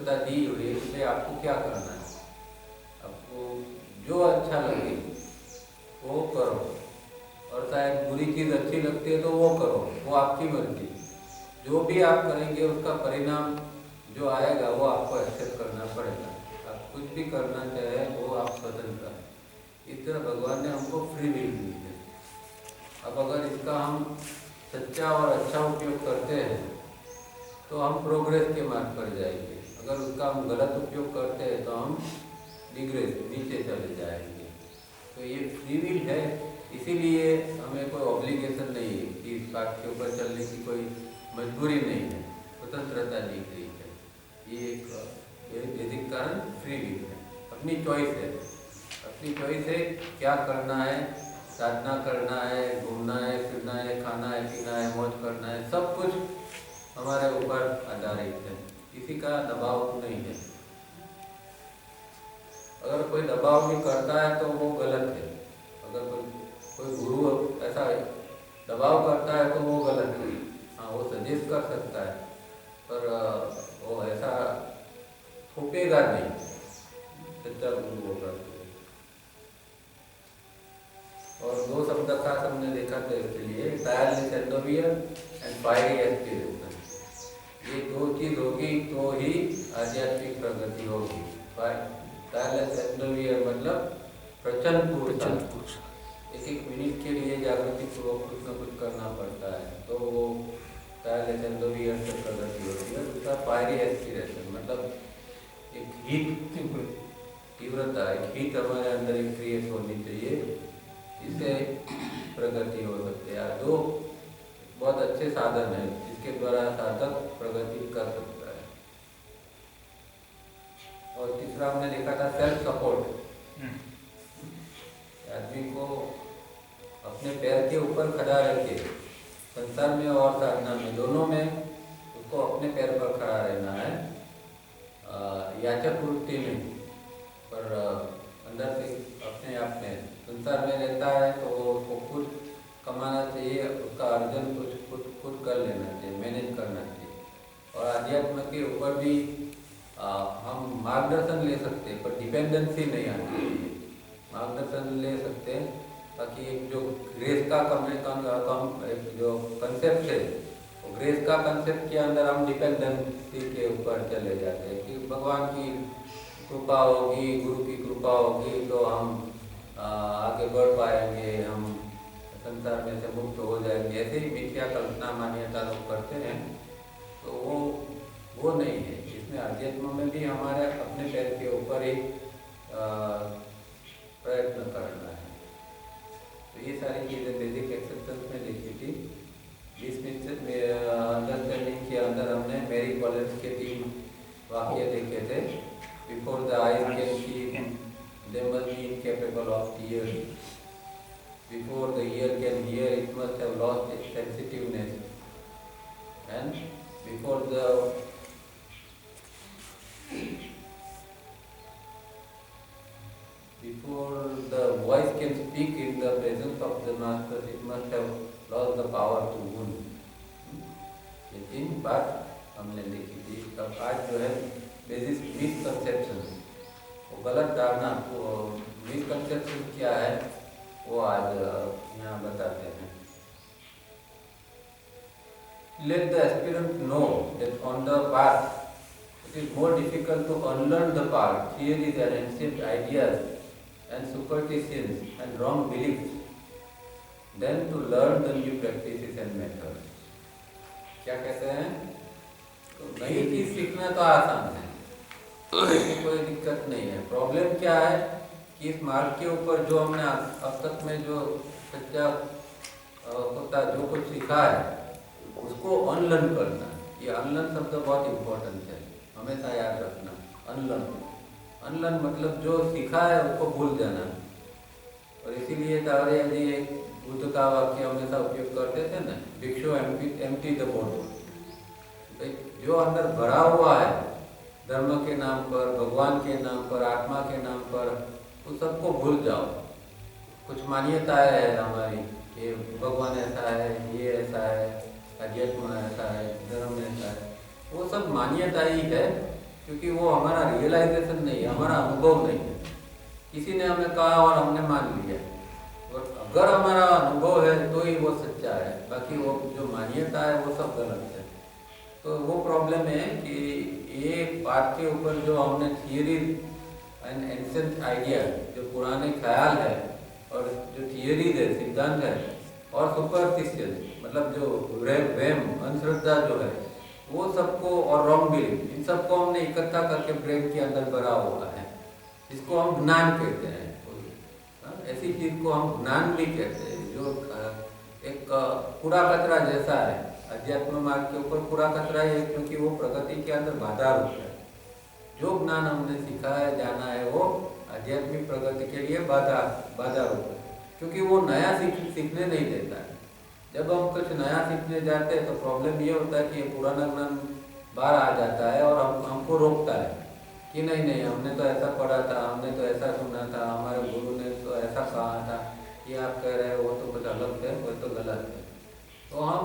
स्वतंत्रता दी हुई है, इसलिए आपको क्या करना है, आपको जो अच्छा लगे वो करो, और शायद बुरी चीज़ अच्छी लगती है तो वो करो, वो आपकी मर्जी। जो भी आप करेंगे उसका परिणाम जो आएगा वो आपको एक्सेप्ट करना पड़ेगा। आप कुछ भी करना चाहे वो आप स्वतंत्र हैं। इस तरह भगवान ने हमको फ्री विल दी है। अब अगर इसका हम सच्चा और अच्छा उपयोग करते हैं तो हम प्रोग्रेस के मार्ग पर जाएंगे, अगर उसका हम गलत उपयोग करते हैं तो हम डिग्रेस नीचे चले जाएंगे। तो ये फ्री विल है, इसीलिए हमें कोई ऑब्लिगेशन नहीं है कि इस बात के ऊपर चलने की कोई मजबूरी नहीं है, स्वतंत्रता दी गई है। ये एक बेसिक कारण फ्री विल है, अपनी चॉइस है। अपनी चॉइस है क्या करना है, साधना करना है, घूमना है, फिरना है, खाना है, पीना है, मौज करना है, सब कुछ हमारे ऊपर आधारित है, किसी का दबाव नहीं है। अगर कोई दबाव भी करता है तो वो गलत है। अगर कोई गुरु ऐसा दबाव करता है तो वो गलत है। हाँ, वो सजेस्ट कर सकता है पर वो ऐसा थोपेगा नहीं, सच्चा गुरु होगा तो। और दो शब्द का हमने देखा था इसके लिए, टायरलेस एंडोवियर एंड फायरी एस्पिरेशन। ये दो चीज होगी तो ही आध्यात्मिक प्रगति होगी। टायरलेस एंडोवियर मतलब प्रचंड पुरुष, एक मिनट के लिए जागृति पूर्वक कुछ न कुछ करना पड़ता है, तो वो टायरलेस एंडोवियर से प्रगति होती है। दूसरा फायरी एस्पिरेशन मतलब एक हीट, तीव्रता, एक हीट हमारे अंदर एक क्रिएट होनी चाहिए, इससे प्रगति हो सकती है। दो बहुत अच्छे साधन हैं जिसके द्वारा साधक प्रगति कर सकता है। और तीसरा हमने देखा था सेल्फ सपोर्ट। आदमी को अपने पैर के ऊपर खड़ा रह के संसार में और साधना में दोनों में उसको अपने पैर पर खड़ा रहना है, याचक वृत्ति में, पर अंदर से अपने आप में संसार में रहता है तो उसको खुद कमाना चाहिए, उसका अर्जन कुछ खुद कर लेना चाहिए, मैनेज करना चाहिए। और अध्यात्म के ऊपर भी हम मार्गदर्शन ले सकते हैं पर डिपेंडेंसी नहीं आनी चाहिए। मार्गदर्शन ले सकते हैं ताकि एक जो ग्रेस का एक जो कंसेप्ट है, वो ग्रेस का कंसेप्ट के अंदर हम डिपेंडेंसी के ऊपर चले जाते हैं कि भगवान की कृपा होगी, गुरु की कृपा होगी तो हम आगे बढ़ पाएंगे, हम संसार में से मुक्त हो जाएंगे। ऐसे ही मिथ्या कल्पना मान्यता लोग करते हैं, तो वो नहीं है। इसमें अध्यात्म में भी हमारे अपने पैर के ऊपर ही प्रयत्न करना है। तो ये सारी चीज़ें बेसिक एक्सेप्टेंस में लिखी थी। इस अंडरस्टैंडिंग के अंदर हमने मेरी कॉलेज के 3 वाक्य देखे थे। Before the eyes can see they must be incapable of hearing. Before the ear can hear, it must have lost its sensitiveness. And before the voice can speak in the presence of the master, it must have lost the power to wound. ये 3 बात हमने देखी थी। तब आज जो है basic misconception, वो गलत धारणा, मिसकंसेप्शन क्या है वो आज यहाँ बताते हैं। Let the aspirant know that on the path it is more difficult to unlearn the path, theories and ancient ideas and superstitions and wrong beliefs than to learn the new practices and methods. क्या कहते हैं? तो नई चीज सीखना तो आसान है, कोई दिक्कत नहीं है। प्रॉब्लम क्या है कि इस मार्ग के ऊपर जो हमने अब तक में जो सच्चा होता जो कुछ सीखा है उसको अनलर्न करना। ये अनलर्न शब्द बहुत इम्पोर्टेंट है, हमेशा याद रखना। अनलर्न मतलब जो सीखा है उसको भूल जाना। और इसीलिए तावड़िया जी एक बुद्ध का वाक्य हमेशा उपयोग करते थे ना, भिक्षु एम्प्टी द बॉटल। जो अंदर भरा हुआ है धर्म के नाम पर, भगवान के नाम पर, आत्मा के नाम पर, उस सबको भूल जाओ। कुछ मान्यताएं है हमारी, ये भगवान ऐसा है, ये ऐसा है, अध्यात्म ऐसा है, धर्म ऐसा है, वो सब मान्यता ही है। क्योंकि वो हमारा रियलाइजेशन नहीं है, हमारा अनुभव नहीं है। किसी ने हमें कहा और हमने मान लिया, और अगर हमारा अनुभव है तो ही वो सच्चा है, बाकी वो जो मान्यता है वो सब गलत है। तो वो प्रॉब्लम है कि ये बात के ऊपर जो हमने थियरी एंड एंसेंट आइडिया, जो पुराने ख्याल है और जो थियरीज है, सिद्धांत है, और सुपरस्टिशन मतलब जो वहम अंधश्रद्धा जो है वो सबको, और रॉन्ग बिलीफ, इन सबको हमने इकट्ठा करके ब्रेन के अंदर भरा हुआ है। इसको हम ज्ञान कहते हैं। ऐसी चीज को हम ज्ञान भी कहते हैं, जो एक कूड़ा कचरा जैसा है। अध्यात्म मार्ग के ऊपर कूड़ा कचरा है, क्योंकि वो प्रगति के अंदर बाधा रूप है। जो ज्ञान हमने सीखा है, जाना है, वो आध्यात्मिक प्रगति के लिए बाधा रूप है, क्योंकि वो नया सीखने नहीं देता है। जब हम कुछ नया सीखने जाते हैं तो प्रॉब्लम ये होता है कि ये पुराना ज्ञान बाहर आ जाता है और हमको रोकता है कि नहीं नहीं, हमने तो ऐसा पढ़ा था, हमने तो ऐसा सुना था, हमारे गुरु ने तो ऐसा कहा था, ये आप कह रहे हो वो तो कुछ अलग है, वो तो गलत है। तो हम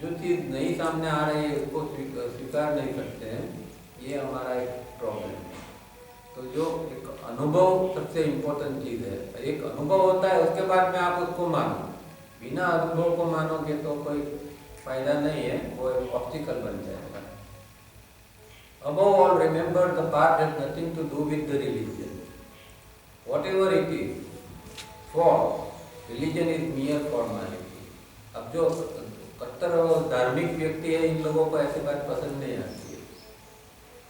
जो चीज़ नई सामने आ रही है उसको स्वीकार नहीं करते हैं, ये हमारा एक प्रॉब्लम है। तो जो एक अनुभव सबसे इम्पोर्टेंट चीज़ है। एक अनुभव होता है, उसके बाद में आप उसको मानो। बिना अनुभव को मानोगे तो कोई फायदा नहीं है, वो एक ऑब्स्टिकल बन जाएगा। Above all, remember the path has nothing to do with the religion. Whatever it is, for religion is mere formality. अब जो कट्टर धार्मिक व्यक्ति है, इन लोगों को ऐसी बात पसंद नहीं आती है,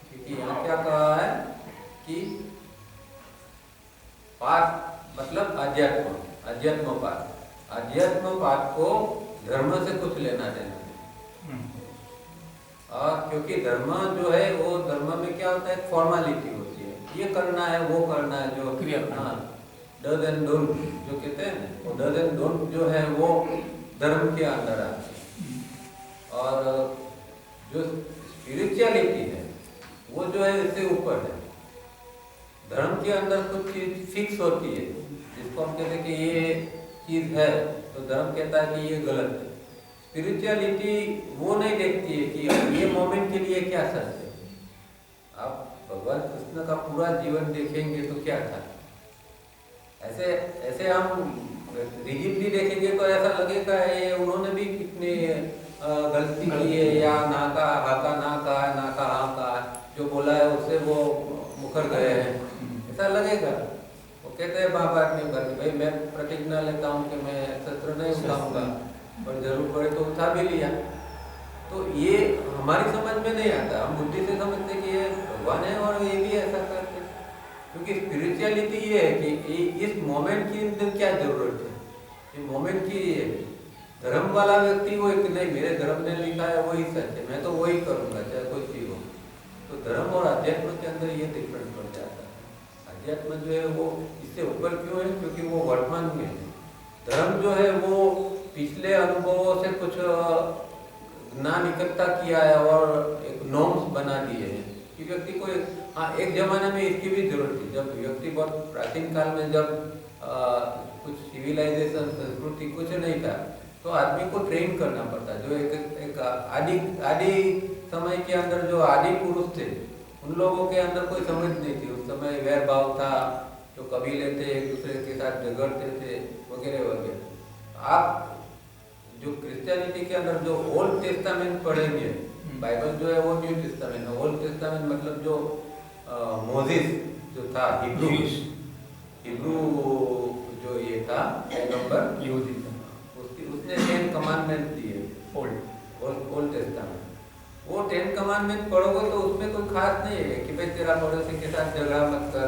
क्योंकि यहाँ क्या कहा है कि पाठ मतलब अध्यात्म पाठ। अध्यात्म पाठ को धर्म से कुछ लेना देना नहीं। और क्योंकि धर्म जो है वो धर्म में क्या होता है, फॉर्मेलिटी होती है, ये करना है वो करना है, जो डज एंड डोंट जो कहते हैं, वो डज एंड डोंट जो है वो धर्म के अंदर आते हैं। और जो स्पिरिचुअलिटी है वो जो है इससे ऊपर है। धर्म के अंदर कुछ चीज फिक्स होती है, जिसको हम कहते हैं कि ये चीज है, तो धर्म कहता है कि ये गलत है। स्पिरिचुअलिटी वो नहीं देखती है कि ये मोमेंट के लिए क्या सच है। आप भगवान कृष्ण का पूरा जीवन देखेंगे तो क्या था, ऐसे हम रिजिडली देखेंगे तो ऐसा लगेगा ये उन्होंने भी कितने गलती की है, या ना का हा का ना का हा का जो बोला है उससे वो मुकर गए हैं, ऐसा लगेगा। वो कहते हैं महाभारत में भाई मैं प्रतिज्ञा लेता हूँ कि मैं शस्त्र नहीं उठाऊंगा, पर जरूर पड़े तो उठा भी लिया। तो ये हमारी समझ में नहीं आता, हम बुद्धि से समझते कि ये भगवान है और ये भी ऐसा करते। क्योंकि स्पिरिचुअलिटी ये है कि इस मोमेंट की अंदर क्या जरूरत है, ये मोमेंट की है। धर्म वाला व्यक्ति वो एक नहीं, मेरे धर्म ने लिखा है वही सच है, मैं तो वही करूंगा चाहे कोई चीज हो। तो धर्म और अध्यात्म के अंदर ये डिफरेंस पड़ जाता है। अध्यात्म जो है वो इससे ऊपर क्यों है, क्योंकि वो वर्तमान में है। धर्म जो है वो पिछले अनुभवों से कुछ ज्ञान इकट्ठा किया है और एक नॉर्म्स बना दिए हैं कि व्यक्ति को एक जमाने में इसकी भी जरूरत थी, जब व्यक्ति बहुत प्राचीन काल में जब कुछ सिविलाइजेशन संस्कृति कुछ नहीं था, तो आदमी को ट्रेन करना पड़ता। जो एक आदि समय के अंदर जो आदि पुरुष थे, उन लोगों के अंदर कोई समझ नहीं थी। उस समय वैर भाव था, जो कबीले थे एक दूसरे के साथ झगड़ते थे वगैरह वगैरह। आप जो क्रिश्चियनिटी के अंदर जो ओल्ड टेस्टामेंट पढ़ेंगे, बाइबल जो है वो न्यू टेस्टामेंट है। ओल्ड टेस्टामेंट मतलब जो मोसेस जो था, हिब्रू जो ये था पैगंबर यहूदी था, उसने 10 कमांडमेंट दिए ओल्ड टेस्टामेंट। वो 10 कमांडमेंट पढ़ोगे तो उसमें कोई खास नहीं है कि भाई तेरा पड़ोसी के साथ झगड़ा मत कर,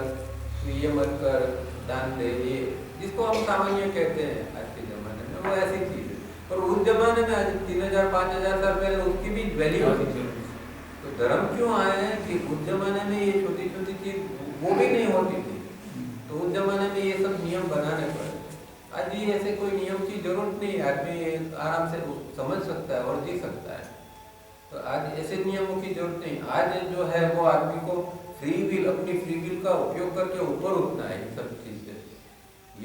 तू ये मत कर, दान दे, ये जिसको हम सामान्य कहते हैं आज के जमाने में, वो ऐसी चीज है। पर उस जमाने में आज 3000-5000 साल पहले उसकी भी वैल्यू होती थी। तो धर्म क्यों आए हैं कि उस जमाने में ये छोटी छोटी चीज वो भी नहीं होती थी, तो उस जमाने में ये सब नियम बनाने पड़े। आज ये ऐसे कोई नियम की जरूरत नहीं, आदमी आराम से समझ सकता है और जी सकता है। तो आज ऐसे नियमों की जरूरत नहीं। आज जो है वो आदमी को फ्री विल, अपनी फ्री विल का उपयोग करके ऊपर उठना है, इन सब चीज से,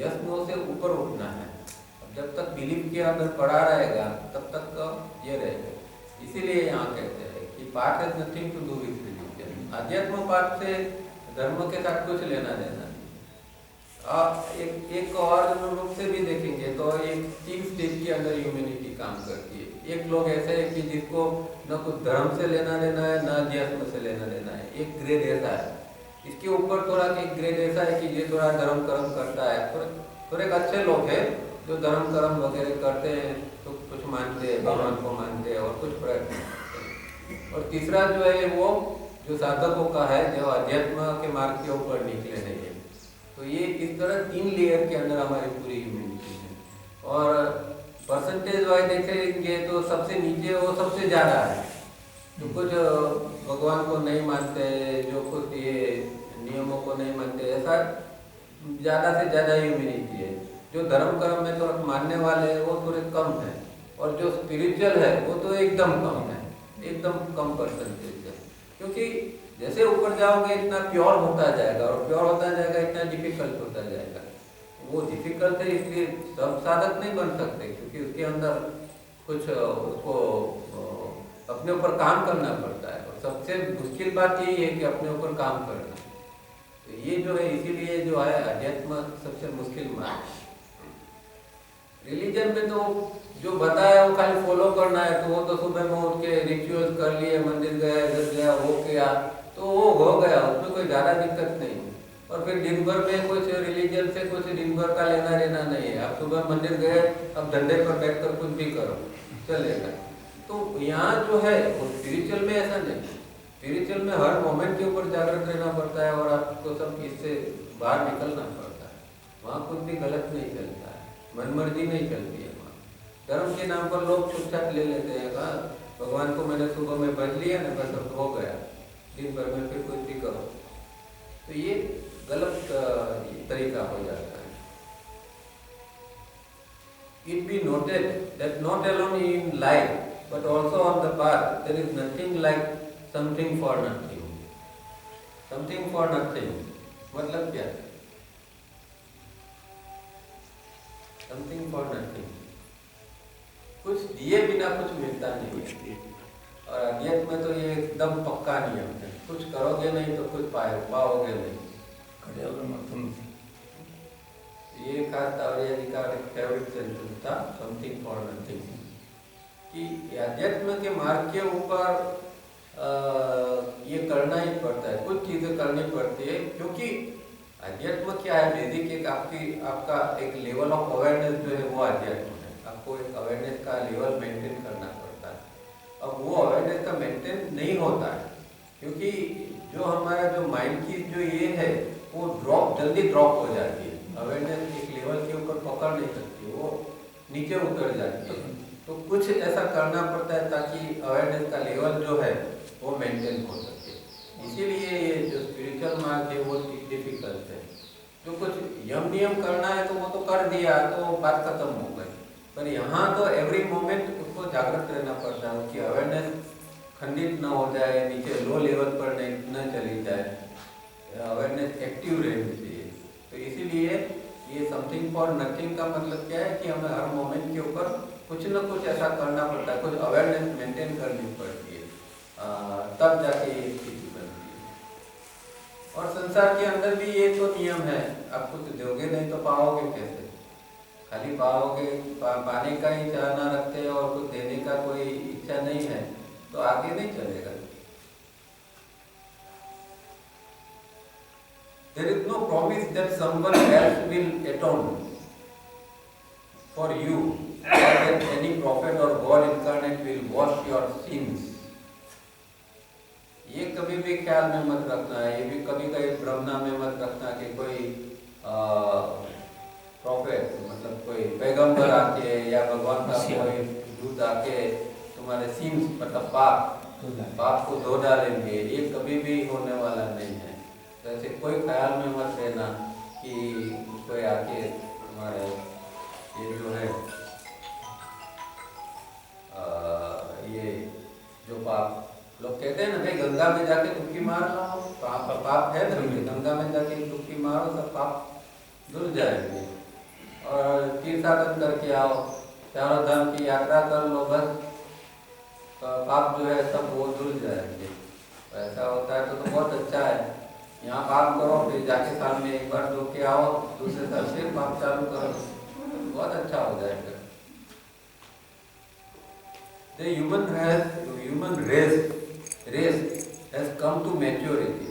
यस नो से ऊपर उठना है। अब जब तक बिलीफ के अंदर पड़ा रहेगा तब तक ये रहेगा। इसीलिए यहाँ कहते हैं कि part has nothing to do with religion. अध्यात्म पाठ से धर्म के साथ कुछ लेना देना नहीं। आप एक और रूप से भी देखेंगे तो एक 3 स्टेज के अंदर ह्यूमैनिटी काम करती है। एक लोग ऐसे है कि जिसको न कुछ धर्म से लेना देना है, न अध्यात्म से लेना देना है। एक ग्रेड ऐसा है, इसके ऊपर थोड़ा एक ग्रेड ऐसा है कि ये थोड़ा धर्म कर्म करता है। थोड़े अच्छे लोग हैं जो धर्म कर्म वगैरह करते हैं, तो कुछ मानते हैं, भगवान को मानते हैं और कुछ प्रयत्न करते हैं। और तीसरा जो है वो जो साधकों का है, जो अध्यात्म के मार्ग के ऊपर निकले नहीं है। तो ये इस तरह 3 लेयर के अंदर हमारी पूरी ह्यूमैनिटी है। और परसेंटेज वाइज देखेंगे तो सबसे नीचे वो सबसे ज़्यादा है, जो कुछ भगवान को नहीं मानते, जो कुछ ये नियमों को नहीं मानते, ऐसा ज़्यादा से ज़्यादा ह्यूमैनिटी है। जो धर्म कर्म में तो मानने वाले हैं वो थोड़े कम है, और जो स्पिरिचुअल है वो तो एकदम कम है, एकदम कम परसेंटेज है। क्योंकि जैसे ऊपर जाओगे इतना प्योर होता जाएगा, और प्योर होता जाएगा इतना डिफिकल्ट होता जाएगा। वो डिफिकल्ट है इसलिए सब साधक नहीं बन सकते, क्योंकि उसके अंदर कुछ उसको अपने ऊपर काम करना पड़ता है। और सबसे मुश्किल बात यही है कि अपने ऊपर काम करना। तो ये जो है, इसीलिए जो है अध्यात्म सबसे मुश्किल मार्ग है। रिलीजन में तो जो बताया वो खाली फॉलो करना है, तो वो तो सुबह में उठ के रिचुअल्स कर लिए, मंदिर गया, इधर गया, वो किया, तो वो हो गया, उसमें कोई ज़्यादा दिक्कत नहीं। और फिर दिन भर में कुछ रिलीजन से कुछ दिन भर का लेना देना नहीं है। आप सुबह मंदिर गए, अब धंधे पर बैठकर कुछ भी करो, चलेगा। तो यहाँ जो है वो स्पिरिचुअल में ऐसा नहीं। स्पिरिचुअल में हर मोमेंट के ऊपर जागृत रहना पड़ता है, और आपको सब इससे बाहर निकलना पड़ता है। वहाँ कुछ भी गलत नहीं चलता है, मनमर्जी नहीं चलती है वहाँ। धर्म के नाम पर लोग छूट-छाट ले लेते हैं, कहा भगवान को मैंने सुबह में भज लिया ना, बस अब हो गया, दिन भर में फिर कुछ भी करो। तो ये गलत तरीका हो जाता है। It be noted that not alone in life but also on the path there is nothing like something for nothing. Something for nothing मतलब क्या? Something for nothing. कुछ दिए बिना कुछ मिलता नहीं है। और अध्यात्म में तो ये एकदम पक्का नियम है, कुछ करोगे नहीं तो कुछ पाओगे नहीं। ये खास तावड़िया जी का एक फेवरेट सेंटेंस था, समथिंग फॉर नथिंग, कि अध्यात्म के मार्ग के ऊपर ये करना ही पड़ता है, कुछ चीजें करनी पड़ती है। क्योंकि अध्यात्म क्या है, बेसिक एक आपका एक लेवल ऑफ अवेयरनेस जो है वो अध्यात्म है। आपको एक अवेयरनेस का लेवल मेंटेन करना पड़ता है। अब वो अवेयरनेस का मेंटेन नहीं होता है, क्योंकि जो हमारा जो माइंड की जो ये है वो जल्दी ड्रॉप हो जाती है। अवेयरनेस एक लेवल के ऊपर पकड़ नहीं सकती, वो नीचे उतर जाती है। तो कुछ ऐसा करना पड़ता है ताकि अवेयरनेस का लेवल जो है वो मेंटेन हो सके। इसीलिए ये जो स्पिरिचुअल मार्ग है वो डिफिकल्ट है। जो कुछ यम नियम करना है तो वो तो कर दिया, तो बात खत्म हो गई। पर यहाँ तो एवरी मोमेंट उसको जागृत रहना पड़ता है, उसकी अवेयरनेस खंडित न हो जाए, नीचे लो लेवल पर न चली जाए, अवेयरनेस एक्टिव रहनी चाहिए। तो इसीलिए ये समथिंग फॉर नथिंग का मतलब क्या है कि हमें हर मोमेंट के ऊपर कुछ न कुछ ऐसा करना पड़ता है, कुछ अवेयरनेस मेंटेन करनी पड़ती है, तब जाके ये स्थिति बनती है। और संसार के अंदर भी ये तो नियम है, आप कुछ दोगे नहीं तो पाओगे कैसे? खाली पाओगे, पाने का ही चाहना रखते हैं और कुछ देने का कोई इच्छा नहीं है तो आगे नहीं चलेगा। There is no promise that someone else will atone for you, or that any prophet or God incarnate will wash your sins. ये कभी भी ख्याल में मत रखना है, ये भी कभी कभी भ्रमना में मत रखना कि कोई प्रॉफिट मतलब कोई पैगंबर आके या भगवान का कोई दूत आके तुम्हारे सिंस मतलब पाप को धो डालेंगे, ये कभी भी होने वाला नहीं है। तो ऐसे कोई ख्याल में मत रहना कि कोई आके तुम्हारे ये जो है ये जो पाप लोग कहते हैं ना, भाई गंगा में जाके डुबकी मार लो, पाप है ना, गंगा में जाके डुबकी मारो सब पाप धुल जाएंगे। और तीर्थाटन करके आओ, चारों धाम की यात्रा कर लो, बस पाप जो है सब वो धुल जाएंगे। ऐसा होता है तो बहुत अच्छा है। यहाँ काम करो, फिर जाके साल में एक बार धो के आओ, दूसरे साल फिर काम चालू करो, बहुत अच्छा हो जाएगा। The human race has come to maturity।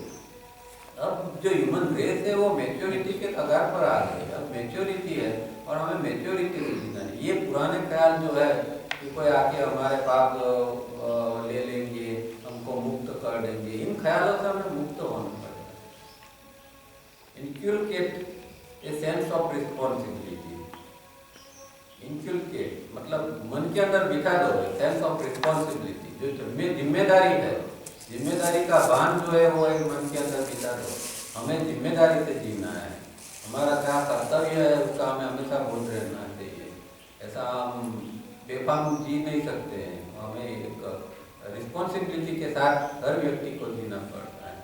अब जो ह्यूमन रेस है वो मेच्योरिटी के कगार पर आ गई। अब मेच्योरिटी है और हमें मेच्योरिटी से जीना है। ये पुराने ख्याल जो है कि कोई आके हमारे पाप ले लेंगे, हमको मुक्त कर देंगे, इन ख्यालों से हमें मुक्त होना पड़ेगा। इनक्यूलकेट ए सेंस ऑफ रिस्पॉन्सिबिलिटी। इनक्यूलकेट मतलब मन के अंदर बिठा दो सेंस ऑफ रिस्पॉन्सिबिलिटी, जो जिम्मेदारी है, जिम्मेदारी का भान जो है वो एक मन के अंदर बिठा दो। हमें जिम्मेदारी से जीना है, हमारा क्या कर्तव्य है उसका हमें हमेशा बोध रहना चाहिए। ऐसा हम बेफाम जी नहीं सकते हैं, हमें एक रिस्पॉन्सिबिलिटी के साथ हर व्यक्ति को जीना पड़ता है।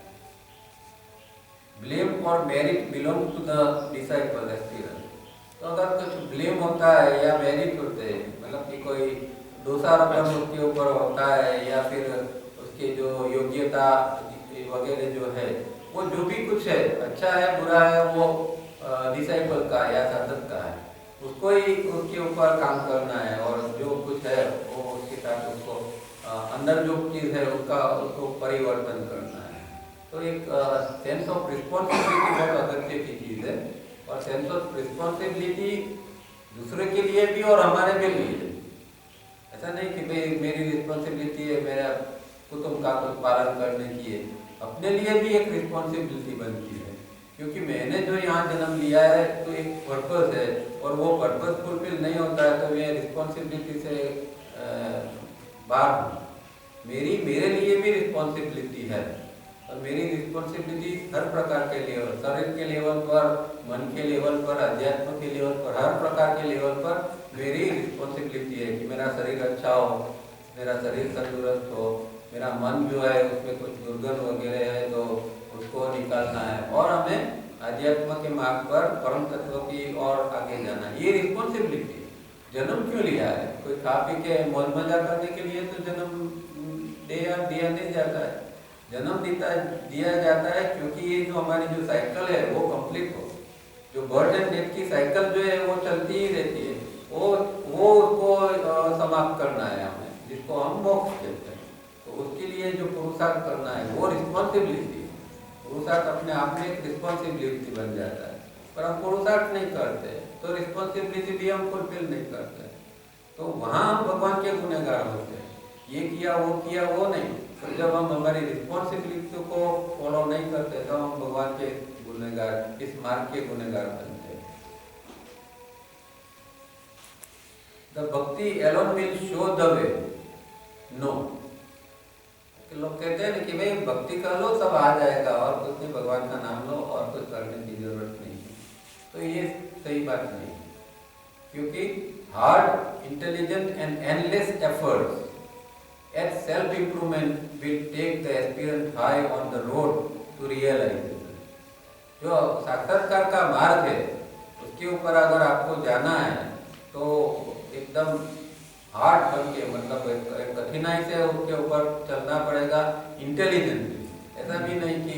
ब्लेम और merit belong to the disciple aspirant. तो अगर कुछ ब्लेम होता है या मेरिट होते हैं, मतलब कि कोई दोषारोपण उसके ऊपर होता है या फिर उसके जो योग्यता वगैरह जो है, वो जो भी कुछ है, अच्छा है बुरा है, वो डिसाइपल का या साधक का है, उसको ही उसके ऊपर काम करना है। और जो कुछ है वो उसके साथ उसको अंदर जो चीज़ है उसको परिवर्तन करना है। तो एक सेंस ऑफ रिस्पॉन्सिबिलिटी बहुत अगत्य की चीज़ है। और सेंस ऑफ रिस्पॉन्सिबिलिटी दूसरे के लिए भी और हमारे भी लिए। ऐसा नहीं कि भाई मेरी रिस्पॉन्सिबिलिटी है मेरा कुटुंब का कुछ पालन करने की है, अपने लिए भी एक रिस्पॉन्सिबिलिटी बनती है। क्योंकि मैंने जो यहाँ जन्म लिया है तो एक पर्पस है, और वो पर्पस फुलफिल नहीं होता है तो मैं रिस्पॉन्सिबिलिटी से बाहर हूँ। मेरे लिए भी रिस्पॉन्सिबिलिटी है, और मेरी रिस्पॉन्सिबिलिटी हर प्रकार के लेवल, शरीर के लेवल पर, मन के लेवल पर, अध्यात्म के लेवल पर, हर प्रकार के लेवल पर मेरी रिस्पॉन्सिबिलिटी है कि मेरा शरीर अच्छा हो, मेरा शरीर तंदुरुस्त हो, मेरा मन जो है उसमें कुछ दुर्गंध वगैरह है तो उसको निकालना है, और हमें अध्यात्म के मार्ग पर परम तत्व की ओर आगे जाना है। ये रिस्पॉन्सिबिलिटी है। जन्म क्यों लिया है? कोई खा पी के मौज मजा करने के लिए तो जन्म दिया नहीं जाता है। जन्म दिया जाता है क्योंकि ये जो हमारी जो साइकिल है वो कंप्लीट हो। जो बर्थ एंड डेथ की साइकिल जो है वो चलती ही रहती है, वो उसको समाप्त करना है हमें, जिसको हम मोक्ष कहते हैं। तो उसके लिए जो पुरुषार्थ करना है वो रिस्पॉन्सिबिलिटी है। पुरुषार्थ अपने आप में एक रिस्पॉन्सिबिलिटी बन जाता है, पर हम पुरुषार्थ नहीं करते तो रिस्पॉन्सिबिलिटी भी हम फुलफिल नहीं करते। तो वहाँ हम भगवान के गुनहगार होते हैं, ये किया वो नहीं। तो जब हम हमारी रिस्पॉन्सिबिलिटी को फॉलो नहीं करते तो हम भगवान के गुनहगार, इस मार्ग के गुनहगार बनते हैं। The bhakti alone will show the way. No, लोग कहते हैं कि भाई भक्ति कर लो सब आ जाएगा, और कुछ नहीं, भगवान का नाम लो और कुछ करने की जरूरत नहीं है। तो ये सही बात नहीं है, क्योंकि hard, intelligent and endless efforts at self-improvement will take the aspirant high on the road to realization। जो साक्षात्कार का मार्ग है उसके ऊपर अगर आपको जाना है तो एकदम हार्ड बन के, मतलब एक कठिनाई से उसके ऊपर चलना पड़ेगा, इंटेलिजेंटली। ऐसा भी नहीं कि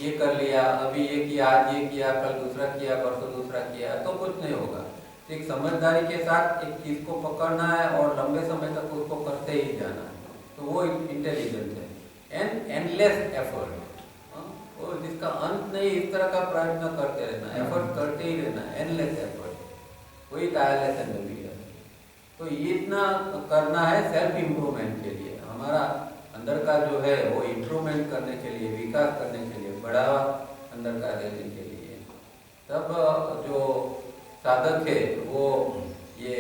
ये कर लिया, अभी ये किया, आज ये किया, कल दूसरा किया, परसों दूसरा किया, तो कुछ नहीं होगा। एक समझदारी के साथ एक चीज को पकड़ना है और लंबे समय तक उसको करते ही जाना है, तो वो इंटेलिजेंस है। एंड एंडलेस एफर्ट, और जिसका अंत नहीं, इस तरह का प्रयत्न करते रहना, एफर्ट करते ही रहना, एंडलेस एफर्ट, कोई टायरलेस नहीं है। तो ये इतना करना है सेल्फ इम्प्रूवमेंट के लिए, हमारा अंदर का जो है वो इम्प्रूवमेंट करने के लिए, विकास करने के लिए, बढ़ावा अंदर का देने के लिए। तब जो साधक है वो ये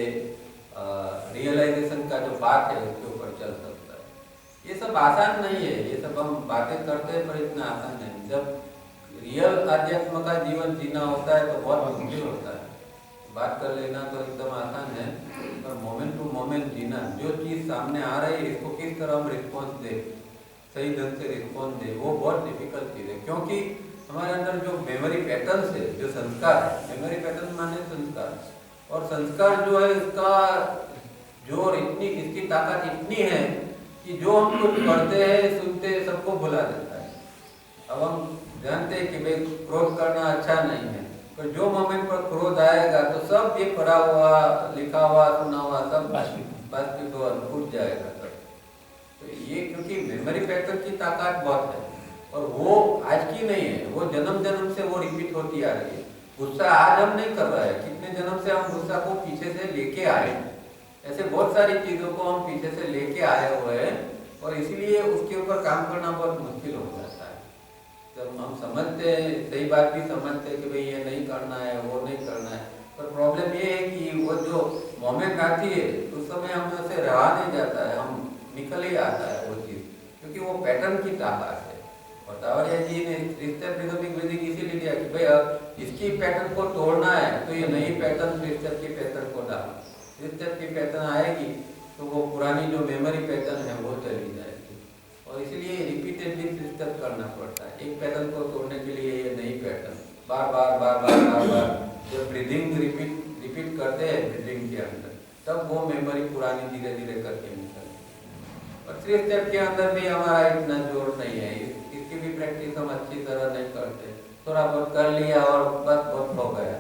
रियलाइजेशन का जो बात है उसके ऊपर चल सकता है। ये सब आसान नहीं है, ये सब हम बातें करते हैं पर इतना आसान नहीं। जब रियल आध्यात्म का जीवन जीना होता है तो बहुत मुश्किल होता है। बात कर लेना तो एकदम आसान है, पर मोमेंट टू मोमेंट जीना, जो चीज़ सामने आ रही है इसको किस तरह हम रिस्पॉन्स दे, सही ढंग से रिस्पॉन्स दे, वो बहुत डिफिकल्ट चीज़ है। क्योंकि हमारे अंदर जो मेमोरी पैटर्न्स है, जो संस्कार है, मेमोरी पैटर्न माने संस्कार, और संस्कार जो है इसका जोर इतनी, इसकी ताकत इतनी है कि जो हम कुछ पढ़ते हैं सुनते हैं सबको भुला देता है। अब हम जानते हैं कि भाई क्रोध करना अच्छा नहीं है, पर जो मोमेंट पर क्रोध आएगा तो सब ये पढ़ा हुआ लिखा हुआ सुना हुआ सब बाष्पीभवन फूट जाएगा सब। तो ये क्योंकि मेमोरी पैटर्न की ताकत बहुत है और वो आज की नहीं है, वो जन्म जन्म से वो रिपीट होती आ रही है। गुस्सा आज हम नहीं कर रहे हैं, कितने जन्म से हम गुस्सा को पीछे से लेके आए हैं। ऐसे बहुत सारी चीजों को हम पीछे से लेके आए हुए हैं और इसीलिए उसके ऊपर काम करना बहुत मुश्किल हो जाता है। जब हम समझते हैं, सही बात भी समझते हैं कि भाई ये नहीं करना है वो नहीं करना है, पर प्रॉब्लम ये है कि वो जो मोमेंट आती है उस समय हम से रहा नहीं जाता है, हम निकल ही आता है वो चीज़, क्योंकि वो पैटर्न की ताकत है। और तावड़िया जी ने विधि इसीलिए दिया कि भाई इसकी पैटर्न को तोड़ना है तो ये नई पैटर्न की पैटर्न को डालना, की पैटर्न आएगी तो वो पुरानी जो मेमोरी पैटर्न है वो चली जाएगी। और इसीलिए रिपीटेडली सिस्टम करना पड़ता है। एक पैटर्न को तोड़ने के लिए ये नई पैटर्न बार बार बार बार बार बार जब ब्रीदिंग रिपीट करते हैं ब्रीदिंग के अंदर, तब वो मेमोरी पुरानी धीरे धीरे करके निकलती है। और 3 स्टेप के अंदर भी हमारा इतना जोर नहीं है, इसकी भी प्रैक्टिस हम अच्छी तरह नहीं करते, थोड़ा बहुत कर लिया और बस बहुत हो गया।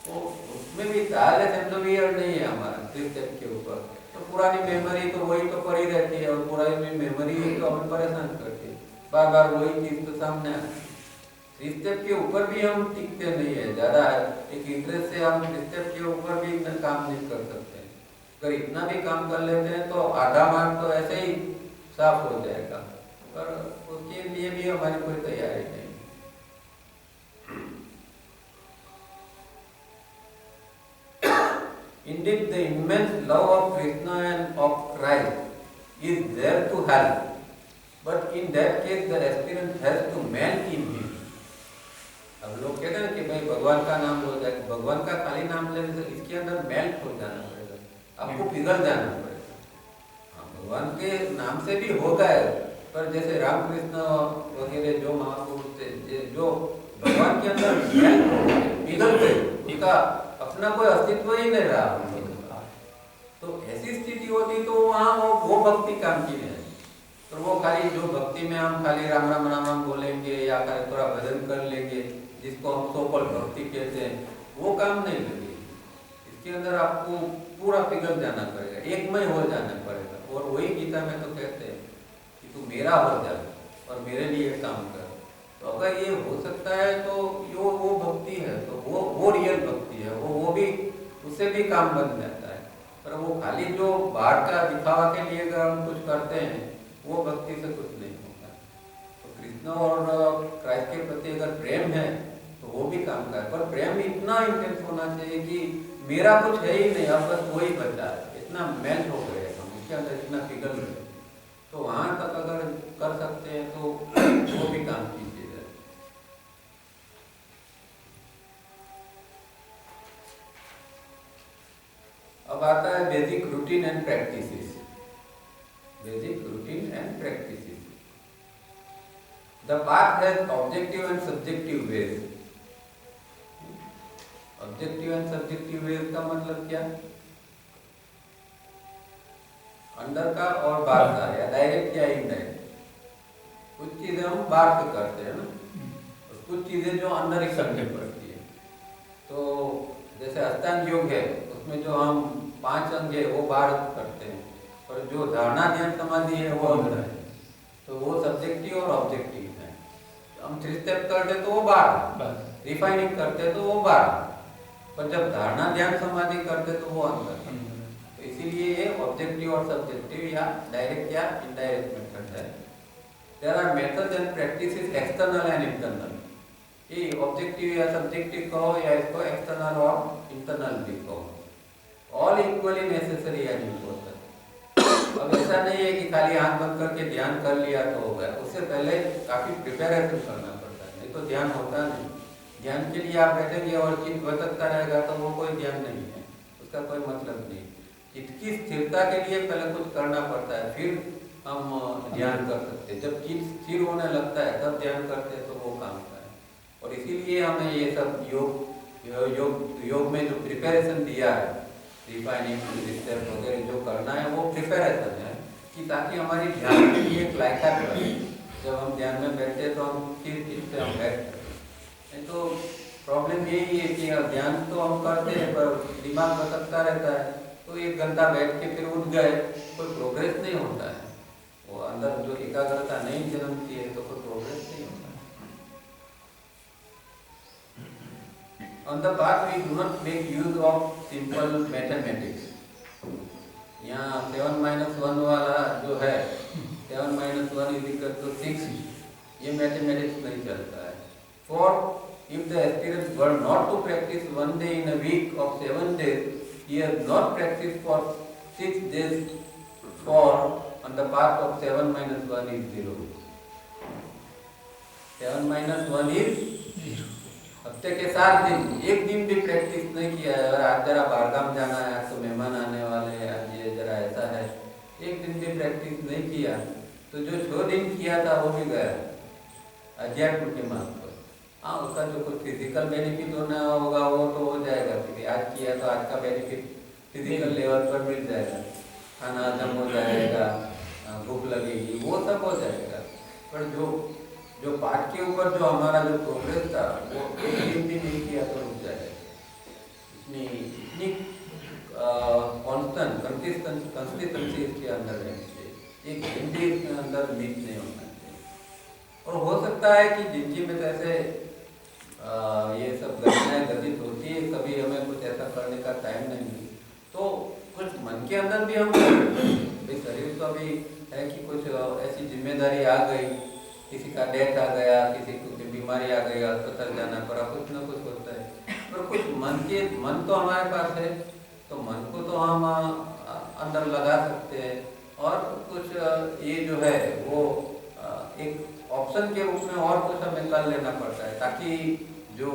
तो उसमें भी ज़्यादा सेंसोवियर नहीं है हमारा 3 स्टेप के ऊपर, तो पुरानी मेमोरी तो वही तो पड़ी रहती है और पुरानी मेमोरी तो हमें परेशान करती है, बार बार वही चीज़ तो सामने आती है। 3 स्टेप के ऊपर भी हम टिकते नहीं है ज़्यादा, एक इंटरेस्ट से हम 3 स्टेप के ऊपर भी इतना काम नहीं कर सकते। अगर इतना भी काम कर लेते हैं तो आधा मार्ग तो ऐसे ही साफ हो जाएगा, पर उसके लिए भी हमारी कोई तैयारी नहीं। Indeed, the immense love of Krishna and of Christ is there to help, but in that case the aspirant has to melt in him. अब लोग कहते हैं कि भाई भगवान का नाम लो जाए, भगवान का खाली नाम लेने से इसके अंदर मेल्ट हो जाना पड़ेगा, आपको पिघल जाना पड़ेगा। हाँ, भगवान के नाम से भी होता है, पर जैसे रामकृष्ण वगैरह जो महापुरुष थे जो भगवान के अंदर मेल्ट हो गए, पिघल गए, उनका अपना कोई अस्तित्व ही नहीं रहा, तो ऐसी स्थिति होती तो वहाँ वो भक्ति काम की नहीं। तो वो खाली जो भक्ति में हम खाली राम राम राम राम बोलेंगे या खाली थोड़ा भजन कर लेंगे जिसको हम सोपल भक्ति कहते हैं, वो काम नहीं लगेगी। इसके अंदर आपको पूरा पिघल जाना पड़ेगा, एकमय हो जाना पड़ेगा। और वही गीता में तो कहते हैं कि तू मेरा हो जा और मेरे लिए काम कर। तो अगर ये हो सकता है तो यो वो भक्ति है, तो वो रियल भक्ति है, वो भी उससे भी काम बन जाता है। पर वो खाली जो बाहर का दिखावा के लिए अगर हम कुछ करते हैं वो भक्ति से कुछ नहीं होता। तो कृष्ण और क्राइस्ट के प्रति अगर प्रेम है तो वो भी काम का है, पर प्रेम इतना इंटेंस होना चाहिए कि मेरा कुछ है ही नहीं, अब बस वही बचा है, इतना मेल्ट हो गए हम उसके अंदर, इतना पिघल गए। तो वहाँ तक अगर कर सकते हैं तो वो भी काम कीजिए। अब आता है basic routine and practices. Basic routine and practices. The path has objective and subjective ways. Objective and subjective ways का मतलब क्या? अंदर का और बाहर का, या डायरेक्ट या इनडायरेक्ट। कुछ चीजें हम बाहर से करते हैं ना, और कुछ चीजें जो अंदर ही करनी पड़ती है। तो जैसे अष्टांग योग है, उसमें जो हम 5 अंग है वो बाहर करते हैं, और जो धारणा ध्यान समाधि है वो अंदर है। तो वो सब्जेक्टिव और ऑब्जेक्टिव है। हम 3 स्टेप करते तो वो बाहर, रिफाइनिंग करते तो वो बाहर, पर जब धारणा ध्यान समाधि करते तो वो अंदर। तो इसीलिए ये ऑब्जेक्टिव और सब्जेक्टिव या डायरेक्ट या इनडायरेक्ट मेथड है। There are methods and practices external and internal. ये ऑब्जेक्टिव या सब्जेक्टिव कहो या इसको एक्सटर्नल और इंटरनल भी कहो, all equally necessary and important. अब ऐसा नहीं है कि खाली आंख बंद करके ध्यान कर लिया तो हो गया, उससे पहले काफी प्रिपरेशन करना पड़ता है, नहीं तो ध्यान होता नहीं। ध्यान के लिए आप बैठेंगे और चित्त भटकता रहेगा तो वो कोई ध्यान नहीं है, उसका कोई मतलब नहीं। चित्त की स्थिरता के लिए पहले कुछ करना पड़ता है, फिर हम ध्यान कर सकते हैं। जब चित्त स्थिर होने लगता है तब ध्यान करते हैं तो वो काम का है। और इसीलिए हमें ये सब योग में जो प्रिपरेशन दिया है, रिफाइनिंग स्टेप वगैरह जो करना है वो प्रिपरेशन है, कि ताकि हमारी ध्यान की एक लायकात बने। जब हम ध्यान में बैठते तो हम किस चीज से हम बैठते हैं, तो प्रॉब्लम यही है कि ध्यान तो हम करते हैं पर दिमाग भटकता रहता है, तो 1 घंटा बैठ के फिर उठ गए, कोई प्रोग्रेस नहीं होता है। वो अंदर जो एकाग्रता नहीं जन्मती है तो कोई प्रोग्रेस नहीं होता है। On the path we do not make use of simple mathematics. यहाँ 7 - 1 वाला जो है 7 - 1 = 6, ये मैथमेटिक्स नहीं चलता है। For if the aspirant were not to practice 1 day in a week of 7 days, he has not practiced for 6 days, for on the path of 7 - 1 is 0. 7 - 1 is हफ्ते के 7 दिन, एक दिन भी प्रैक्टिस नहीं किया है। और आज जरा बारगाम जाना है, आज तो मेहमान आने वाले हैं, आज ये जरा ऐसा है, एक दिन भी प्रैक्टिस नहीं किया तो जो 6 दिन किया था वो भी गया अध्यात्म के मार्ग पर। हाँ, उसका जो कुछ फिजिकल बेनिफिट होना होगा वो तो हो जाएगा, क्योंकि आज किया तो आज का बेनिफिट फिजिकल लेवल पर मिल जाएगा, खाना हजम हो जाएगा, भूख लगेगी, वो सब हो जाएगा। पर जो पाठ के ऊपर जो हमारा जो प्रोग्रेस था वो एक दिन भी नहीं किया तो रुक जाएगा। इतनी कंसिस्टेंसी इसके अंदर रहनी चाहिए, एक दिन भी इसके अंदर मिस नहीं होना चाहिए। और हो सकता है कि जिंदगी में जैसे ये सब घटनाएं घटित होती है, कभी हमें कुछ ऐसा करने का टाइम नहीं मिले तो कुछ मन के अंदर भी हम भाई शरीर तो अभी है कि कुछ ऐसी जिम्मेदारी आ गई, किसी का डेथ आ गया, किसी को बीमारी आ गई, अस्पताल जाना पड़ा, कुछ ना कुछ होता है। पर कुछ मन तो हमारे पास है, तो मन को तो हम अंदर लगा सकते हैं। और कुछ ये जो है वो एक ऑप्शन के रूप में और कुछ हमें कर लेना पड़ता है, ताकि जो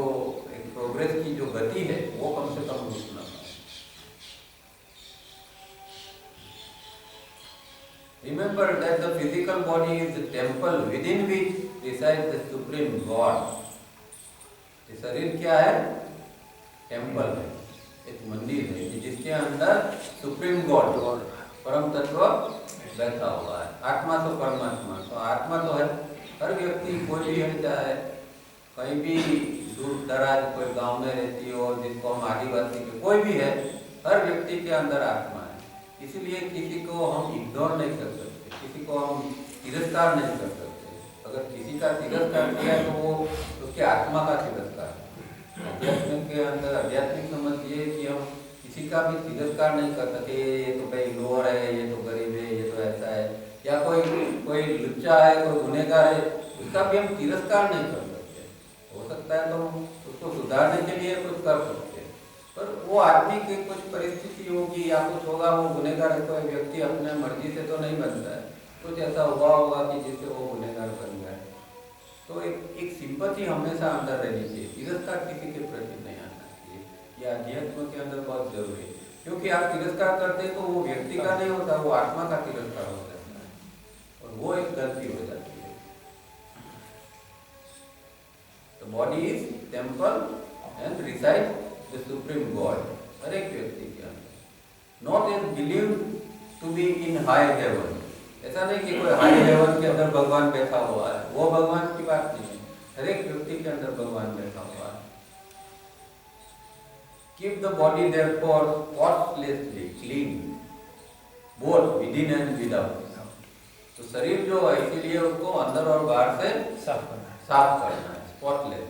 एक प्रोग्रेस की जो गति है वो कम से कम रुक ना पाए। Remember that the physical body is the temple within which resides the supreme God. ये शरीर क्या है? टेम्पल है, एक मंदिर है कि जिसके अंदर सुप्रीम गॉड परम तत्व बैठा हुआ है। आत्मा तो परमात्मा, तो आत्मा तो है हर व्यक्ति, कोई भी है, चाहे कहीं भी दूर दराज कोई गांव में रहती हो, जिसको हम आदिवासी के कोई भी है, हर व्यक्ति के अंदर आत्मा है। इसीलिए किसी को हम इग्नोर नहीं कर सकते, किसी को हम तिरस्कार नहीं कर सकते। अगर किसी का तिरस्कार किया तो वो उसके आत्मा का तिरस्कार है। अध्यात्म के अंदर आध्यात्मिक समझ ये कि हम किसी का भी तिरस्कार नहीं कर सकते, ये तो भाई लोअर है, ये तो गरीब है, ये तो ऐसा है, या कोई लुच्चा है, कोई गुनहगार है, उसका भी हम तिरस्कार नहीं कर सकते। हो सकता है तो उसको सुधारने के लिए कुछ कर सकते हैं, पर वो आदमी की कुछ परिस्थिति होगी या कुछ होगा, वो गुनहगार कोई व्यक्ति अपने मर्जी से तो नहीं बनता है, कुछ ऐसा हुआ होगा कि जिससे वो गुनहगार बन गया। तो एक सिंपैथी हमेशा अंदर रहनी चाहिए, तिरस्कार किसी के प्रति नहीं आना चाहिए। यह अध्यात्म के अंदर बहुत जरूरी है, क्योंकि आप तिरस्कार करते हैं तो वो व्यक्ति का नहीं होता, वो आत्मा का तिरस्कार हो जाता है, और वो एक गलती हो जाती है। तो body is temple and reside the supreme god, हर एक व्यक्ति के अंदर। Not is believe to be in high heaven, ऐसा नहीं कि कोई हाई हेवन के अंदर भगवान बैठा हुआ है, वो भगवान की बात नहीं है, हर एक व्यक्ति के अंदर भगवान बैठा हुआ है। Keep the body therefore spotlessly clean, both within and without. तो शरीर जो है इसीलिए उसको अंदर और बाहर से साफ करना है, स्पॉटलेस।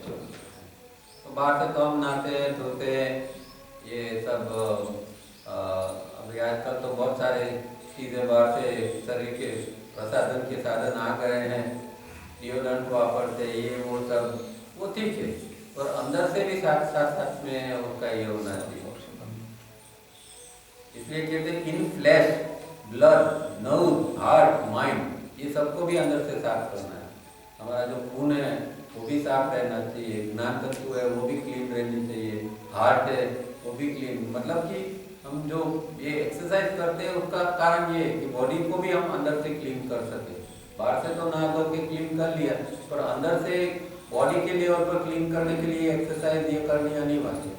तो बाहर से तो हम नहाते हैं, धोते हैं, ये सब अभी आजकल तो बहुत सारे चीज़ें बाहर से शरीर के प्रसाधन के साधन आ गए हैं, डिओड्रेंट वापरते, ये वो सब, वो ठीक है, और अंदर से भी साथ में उसका ये होना चाहिए। इसलिए कहते हैं in flesh, blood, nerve, heart, mind, ये सबको भी अंदर से साफ करना है। हमारा जो खून है वो भी साफ रहना चाहिए, ज्ञान तत्व है वो भी क्लीन रहनी चाहिए, हार्ट है वो भी क्लीन। मतलब कि हम जो ये एक्सरसाइज करते हैं उसका कारण ये है कि बॉडी को भी हम अंदर से क्लीन कर सके। बाहर से तो नहा धो के क्लीन कर लिया, पर अंदर से बॉडी के लेवल पर क्लीन करने के लिए एक्सरसाइज ये करनी अनिवार्य है।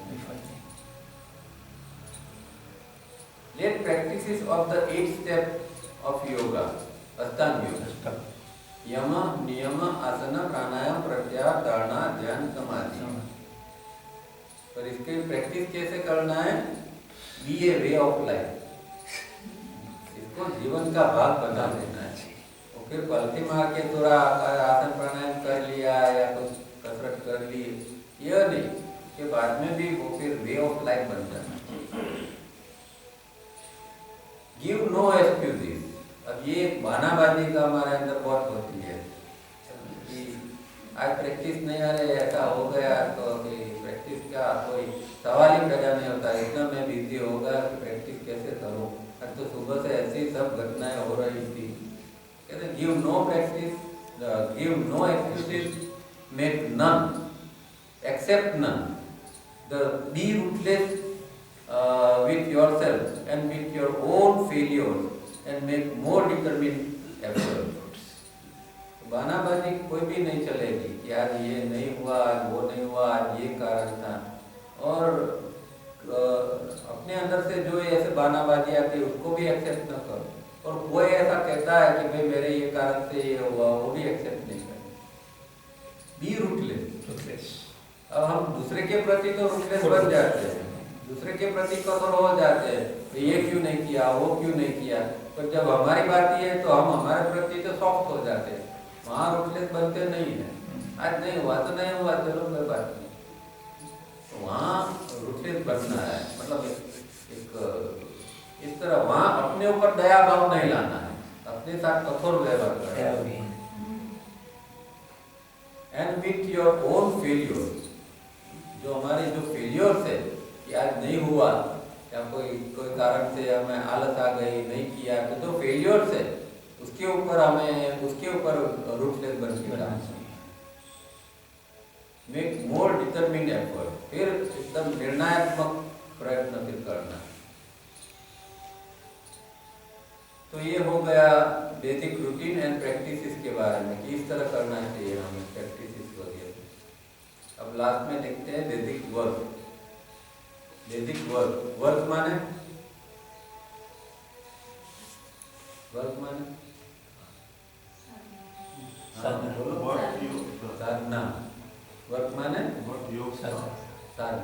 Let practices of the 8 steps of yoga, अष्टांग योग, यम नियम आसन प्राणायाम प्रत्याहार धारणा ध्यान समाधि। पर इसकी प्रैक्टिस कैसे करना है? Be a way of life, इसको जीवन का भाग बना देना है। और फिर पलटी मार के थोड़ा आसन प्राणायाम कर लिया या कुछ कसरत कर ली, यह नहीं कि बाद में भी वो फिर वे ऑफ लाइफ बन जाना। Give no excuses. अब ये बहानाबाजी का हमारे अंदर बहुत होती है कि आज प्रैक्टिस नहीं आ रही, ऐसा हो गया तो प्रैक्टिस का कोई सवाल ही पैदा नहीं होता, इतना मैं बिजी होगा कि प्रैक्टिस कैसे करूं। आज तो सुबह से ऐसी सब घटनाएं हो रही थी। कहते give no practice, give no excuses, make none, accept none. Be ruthless with yourself and with your own failures and make more determined efforts. बहानाबाजी कोई भी नहीं चलेगी कि यार ये नहीं हुआ, आज वो नहीं हुआ, आज ये कारण था। और अपने अंदर से जो ऐसे बहानाबाजी आती है उसको भी एक्सेप्ट न करो, और कोई ऐसा कहता है कि भाई मेरे ये कारण से ये हुआ, वो भी एक्सेप्ट नहीं करें। Be ruthless. अब हम दूसरे के प्रति तो रूटलेस बन जाते हैं, दूसरे के प्रति कठोर हो जाते हैं, तो ये क्यों नहीं किया, वो क्यों नहीं किया। पर जब हमारी बात है तो हम हमारे प्रति तो सॉफ्ट हो जाते हैं, वहाँ रूटलेस बनते नहीं है। आज नहीं हुआ तो नहीं हुआ, चलो कोई बात नहीं। तो वहाँ रूटलेस बनना है, मतलब एक इस तरह वहाँ अपने ऊपर दया भाव नहीं लाना है, अपने साथ कठोर व्यवहार करना है। And with your own failure, जो हमारे जो फेलियर्स है कि आज नहीं हुआ या कोई कारण से हमें आलस आ गई, नहीं किया, तो जो फेलियर्स है उसके ऊपर हमें उसके ऊपर रूटलेस बन के रहना चाहिए। मेक मोर डिटरमिन्ड एफर्ट, फिर एकदम निर्णयात्मक प्रयत्न फिर करना। तो ये हो गया बेसिक रूटीन एंड प्रैक्टिसेस के बारे में कि इस तरह करना चाहिए हमें प्रैक्टिसेस वगैरह। अब लास्ट में देखते हैं basic work. Basic work, work माने साधना। वर्क माने साधना।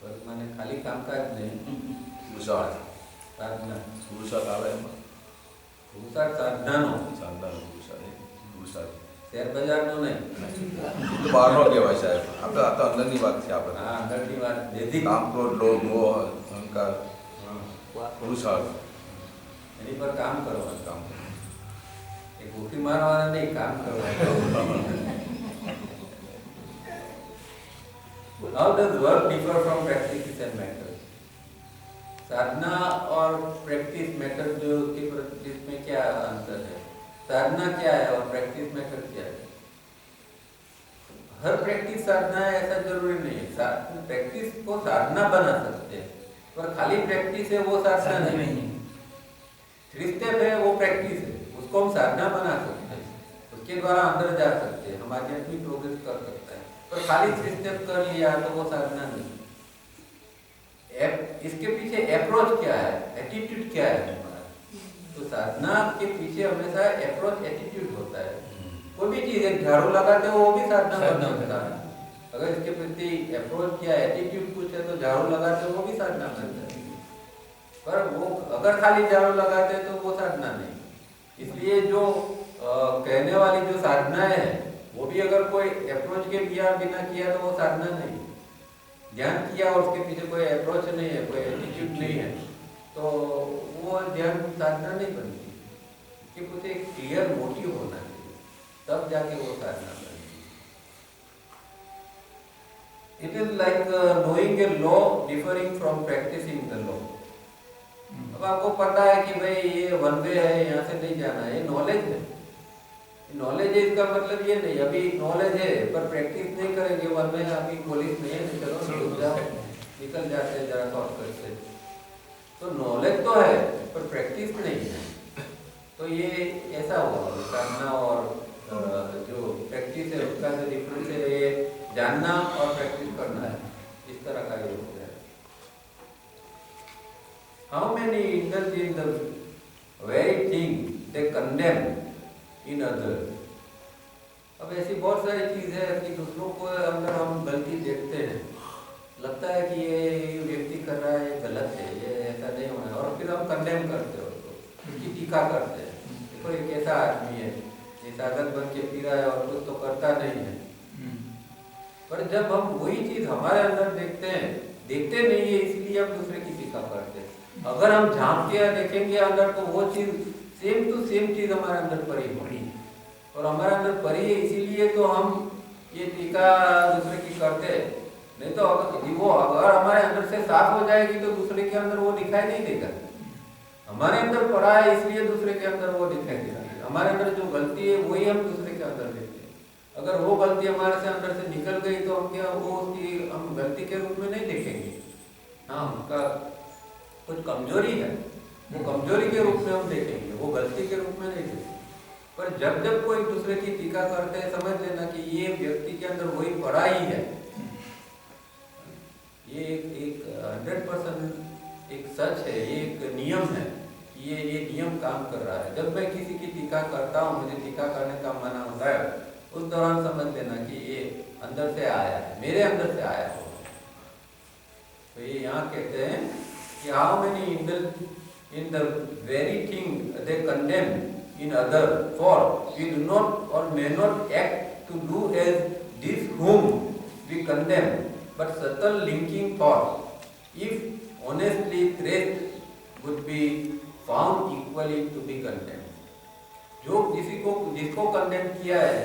वर्क माने खाली कामकाज नहीं, साधना સાધનાનો શેર બજારનો નહીં, તો બહારનો કહેવાય સાહેબ. આપણે આ તો અંદરની વાત છે. આપણે હા અંદરની વાત બેઝિક કામ, ક્રોધ, લોભ, મોહ, અહંકાર, પુરુષાર્થ એની પર કામ કરવાનું. કામ એ ભૂખી મારવાના નહીં, કામ કરવાનું. How does work differ from practices and methods? साधना और प्रैक्टिस मेथड जो की प्रैक्टिस में क्या अंतर है? साधना क्या है और प्रैक्टिस मेथड क्या है? हर प्रैक्टिस साधना है ऐसा जरूरी नहीं है। प्रैक्टिस को साधना बना सकते हैं, पर खाली प्रैक्टिस है वो साधना नहीं है। 3 स्टेप है वो प्रैक्टिस है, उसको हम साधना बना सकते हैं, उसके द्वारा अंदर जा सकते हैं, हम आध्यात्मिक प्रोग्रेस कर सकते हैं। पर खाली 3 स्टेप कर लिया तो वो साधना नहीं। इसके पीछे अप्रोच क्या है, एटीट्यूड क्या है हमारा? तो साधना के पीछे हमेशा अप्रोच एटीट्यूड होता है। कोई भी चीज, एक झाड़ू लगाते हो वो भी साधना बन सकता है। अगर इसके प्रति अप्रोच क्या एटीट्यूड कुछ है तो झाड़ू लगाते हो वो भी साधना बन जाती है। पर वो अगर खाली झाड़ू लगाते तो वो साधना नहीं। इसलिए जो कहने वाली जो साधना है वो भी अगर कोई अप्रोच के बिना किया तो वो साधना नहीं। ध्यान किया और उसके पीछे कोई अप्रोच नहीं है, कोई एटीट्यूड नहीं है, तो वो ध्यान साधना नहीं बनती। कि कुछ एक क्लियर मोटिव होना चाहिए, तब जाके वो साधना बनती। It is like knowing a law differing from practising the law. अब आपको पता है कि भाई ये वन वे है, यहाँ से नहीं जाना है, ये नॉलेज है। नॉलेज है इसका मतलब ये नहीं अभी नॉलेज है पर प्रैक्टिस नहीं करेंगे, वन में अभी पुलिस नहीं है, चलो रुक जाओ, निकल जाते हैं जरा शॉर्टकट से। तो नॉलेज तो है पर प्रैक्टिस नहीं है। तो ये ऐसा हुआ साधना और जो प्रैक्टिस है उसका जो डिफरेंस है, ये जानना और प्रैक्टिस करना है, इस तरह का ये हो गया। How many indulge in the very thing they condemn in others. अब ऐसी बहुत सारी चीज़ है कि दूसरों को अंदर हम गलती देखते हैं, लगता है कि ये व्यक्ति कर रहा है, ये गलत है, ये ऐसा नहीं होना है, और फिर हम कंडेम करते हो उसको, उसकी टीका करते हैं। देखो ये कैसा आदमी है, ये साधक बन के पी रहा है और कुछ तो करता नहीं है। पर जब हम वही चीज़ हमारे अंदर देखते हैं, देखते नहीं है इसलिए हम दूसरे की टीका करते हैं। अगर हम झांक के देखेंगे अंदर तो वो चीज़ सेम टू सेम चीज़ हमारे अंदर पड़ी है, और हमारे अंदर पड़ी है इसीलिए तो हम ये टीका दूसरे की करते हैं। नहीं तो अगर हमारे अंदर से साफ हो जाएगी तो दूसरे के अंदर वो दिखाई नहीं देगा। हमारे अंदर पड़ा है इसलिए दूसरे के अंदर वो दिखाई देगा। हमारे अंदर जो गलती है वही हम दूसरे के अंदर देखते हैं। अगर वो गलती हमारे से अंदर से निकल गई तो हम क्या वो उसकी हम गलती के रूप में नहीं देखेंगे। हाँ, उनका कुछ कमजोरी है, वो कमजोरी के रूप में हम देखेंगे, वो गलती के रूप में नहीं देखेंगे। पर जब जब कोई दूसरे की टीका करते हैं, समझ लेना कि ये व्यक्ति के अंदर वही पड़ा ही है। ये एक 100% एक सच है, ये एक नियम है, ये नियम काम कर रहा है। जब मैं किसी की टीका करता हूँ, मुझे टीका करने का मना होता है, उस दौरान समझ लेना कि ये अंदर से आया है, मेरे अंदर से आया है। तो ये यहाँ कहते हैं कि how many indulge in the very thing they condemn in other, for we do not or may not act to do as these whom we condemn, but subtle linking thought, if honestly traced, would be found equally to be condemned. जो जिसको condemn किया है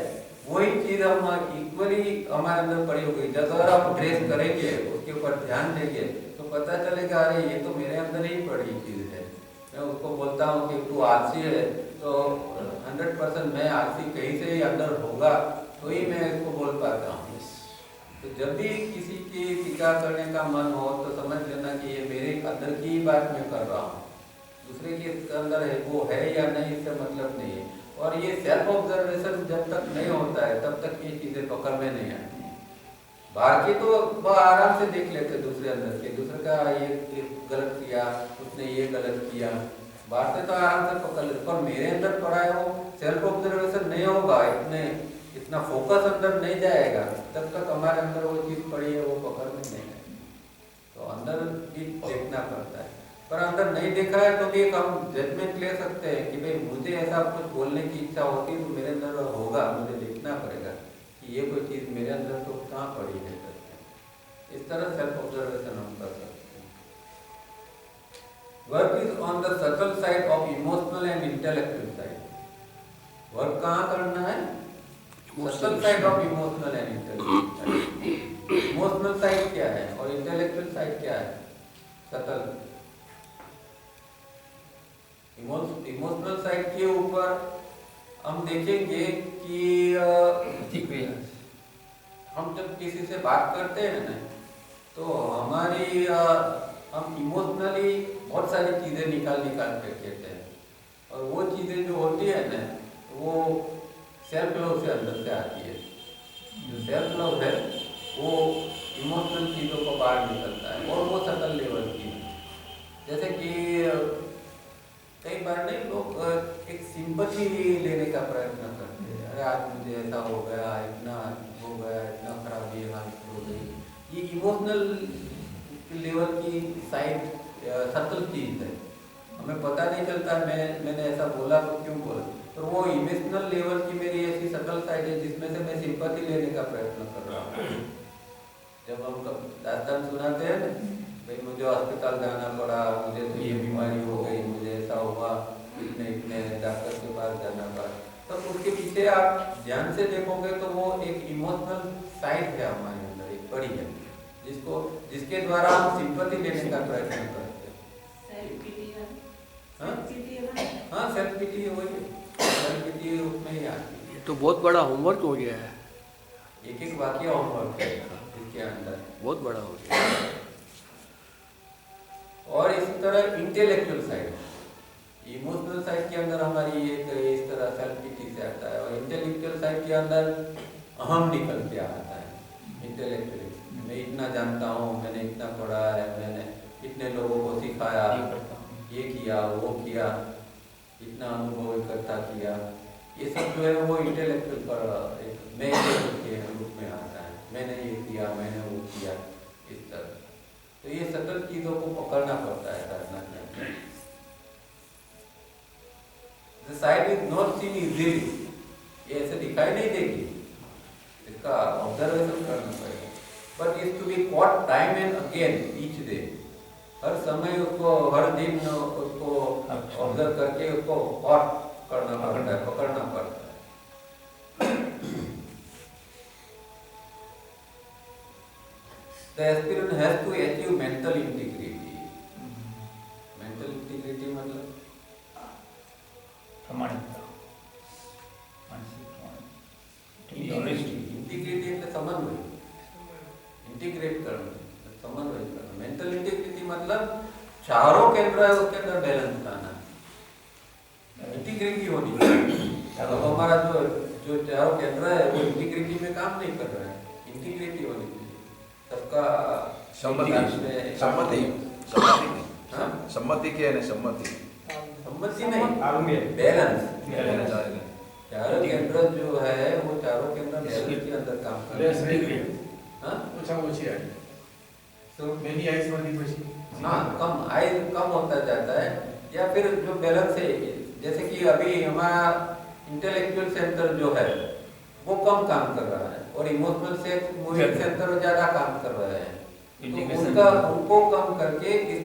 वही चीज हम equally हमारे अंदर पड़ी हो गई। जब अगर आप ट्रेस करेंगे, उसके ऊपर ध्यान देंगे तो पता चलेगा अरे ये तो मेरे अंदर ही पड़ी चीज है। मैं उसको बोलता हूँ कि तू आलसी है, तो 100% मैं आलसी कहीं से ही अंदर होगा तो ही मैं इसको बोल पाता हूँ। तो जब भी किसी की टीका करने का मन हो तो समझ लेना कि ये मेरे अंदर की ही बात मैं कर रहा हूँ, दूसरे के अंदर है वो है या नहीं इससे मतलब नहीं है। और ये सेल्फ ऑब्जर्वेशन जब तक नहीं होता है तब तक ये चीज़ें पकड़ में नहीं आती हैं। बाहर की तो वह आराम से देख लेते दूसरे अंदर के, दूसरे का ये गलत किया, उसने ये गलत किया, बाहर से तो आराम से पकड़ लेते। पर मेरे अंदर पड़ा है वो सेल्फ ऑब्जर्वेशन नहीं होगा, इतना फोकस अंदर नहीं जाएगा, तब तक हमारे अंदर वो चीज़ पड़ी है वो पकड़ में नहीं आएगी। तो अंदर भी देखना पड़ता है। पर अंदर नहीं देखा है तो भी एक हम जजमेंट ले सकते हैं कि भाई मुझे ऐसा कुछ बोलने की इच्छा होती है तो मेरे अंदर होगा, मुझे देखना पड़ेगा कि ये कोई चीज़ मेरे अंदर तो कहाँ पड़ी है करके। इस तरह सेल्फ ऑब्जर्वेशन हम कर सकते हैं। Work is on the subtle side of emotional and intellectual side. Work कहाँ करना है? Subtle side of emotional and intellectual side. Emotional side क्या है और इंटेलेक्चुअल साइड क्या है? सटल। इमोशनल साइड के ऊपर हम देखेंगे कि हम जब किसी से बात करते हैं ना तो हमारी हम इमोशनली बहुत सारी चीज़ें निकाल के कहते हैं, और वो चीज़ें जो होती है ना वो सेल्फ लव से अंदर से आती है। जो सेल्फ लव है वो इमोशनल चीज़ों को बाहर निकलता है और वो सटल लेवल की है। जैसे कि कई बार नहीं लोग एक सिंपैथी लेने का प्रयत्न करते हैं, अरे आज मुझे ऐसा हो गया, इतना हो गया, इतना खराबी हालत हो गई। ये इमोशनल लेवल की साइड सटल चीज़ है, हमें पता नहीं चलता मैंने ऐसा बोला तो क्यों बोला। तो वो इमोशनल लेवल की मेरी ऐसी सटल साइड है जिसमें से मैं सिंपैथी लेने का प्रयत्न कर रहा हूँ। जब हम दास्तान सुनाते हैं ना, भाई मुझे अस्पताल जाना पड़ा, मुझे तो ये बीमारी हो गई, मुझे ऐसा हुआ, इतने डॉक्टर के पास जाना पड़ा, तो उसके पीछे आप ध्यान से देखोगे तो वो एक इमोशनल साइड है हमारे अंदर, एक बड़ी है जिसके द्वारा हम सिंपैथी लेने का प्रयत्न करते हैं। हाँ, सेल्फ पिटी वही सेल्फ पिटी रूप में ही आती है। ये तो बहुत बड़ा होमवर्क हो गया है, एक वाक्य होमवर्क है इसके अंदर, बहुत बड़ा हो गया। और इसी तरह इंटेलेक्चुअल साइड, इमोशनल साइड के अंदर हमारी एक इस तरह सेल्फ पिटी से आता है, और इंटेलेक्चुअल साइड के अंदर अहम निकल के आता है। इंटेलेक्चुअली मैं इतना जानता हूँ, मैंने इतना पढ़ा है, मैंने इतने लोगों को सिखाया, ये किया वो किया, इतना अनुभव इकट्ठा किया, ये सब जो है वो इंटेलेक्चुअल पर एक मैं के रूप में आता है। मैंने ये किया, मैंने वो किया, इस तरह। तो ये सतत चीजों को पकड़ना पड़ता है साधना के अंदर। The sight is not seen easily, ये ऐसे दिखाई नहीं देगी, इसका ऑब्जर्वेशन करना पड़ेगा। But is to be caught time and again each day, हर समय उसको, हर दिन उसको ऑब्जर्व करके उसको कॉट करना पड़ता है, पकड़ना पड़ता है। The aspirant has to achieve mental integrity. Mental integrity मतलब प्रमाणिकता, मानसिक प्रमाणिकता, इंटीग्रिटी એટલે समन्वय, इंटीग्रेट करना, समन्वय करना। मेंटल इंटीग्रिटी मतलब चारों केंद्र है उसके अंदर बैलेंस लाना, इंटीग्रिटी होनी चाहिए। अब हमारा जो चारों केंद्र है वो इंटीग्रिटी में काम नहीं कर रहा है, इंटीग्रिटी होनी चाहिए सबका। सम्मति की है ना, सम्मति नहीं, बैलेंस। चारों केंद्र जो है वो चारों केंद्र बैलेंस के अंदर काम कर रहे हैं। हाँ, तो कम आय कम होता जाता है, या फिर जो बैलेंस है, जैसे कि अभी हमारा इंटेलेक्चुअल सेंटर जो है वो कम काम कर रहा है और इमोशनल सेंटर ज्यादा काम कर रहा है, तो उनको कम करके